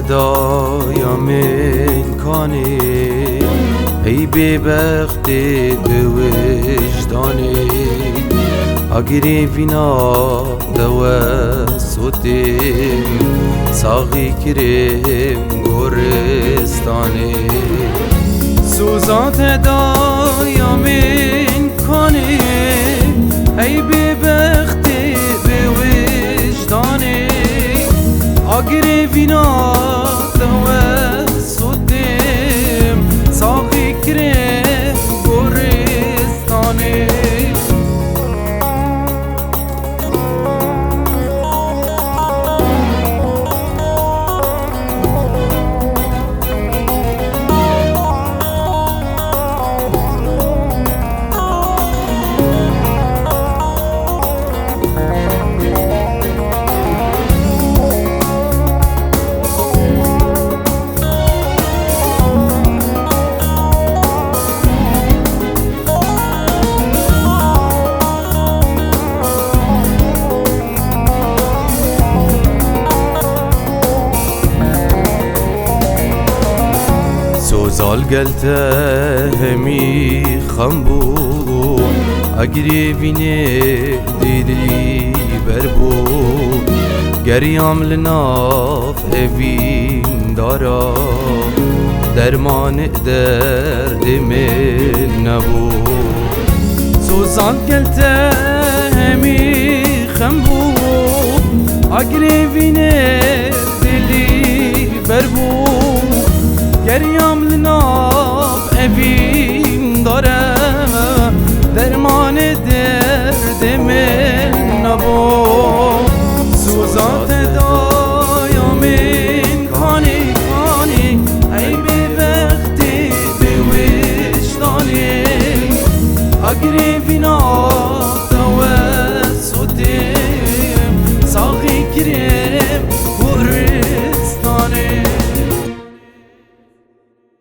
دایا من کانی ای ببختی به وجدانی اگری وینا دوستیم ساقی کریم گورستانی سوزات دایا من کانی ای ببختی به وجدانی اگری وینا دوستیم ساقی کریم گورستانی سوزال گلته همی خمبو اگری وینه دیدی بربو گریام لناف اوین دارا درمان درد من نبو سوزال گلته همی خمبو اگری وینه دیدی بربو گریام لناف اوین داره درمان درد من نبو سوزات دایا من کانی کانی ای ببختی به وجدانی اگری وینا دوستیم ساقی کریم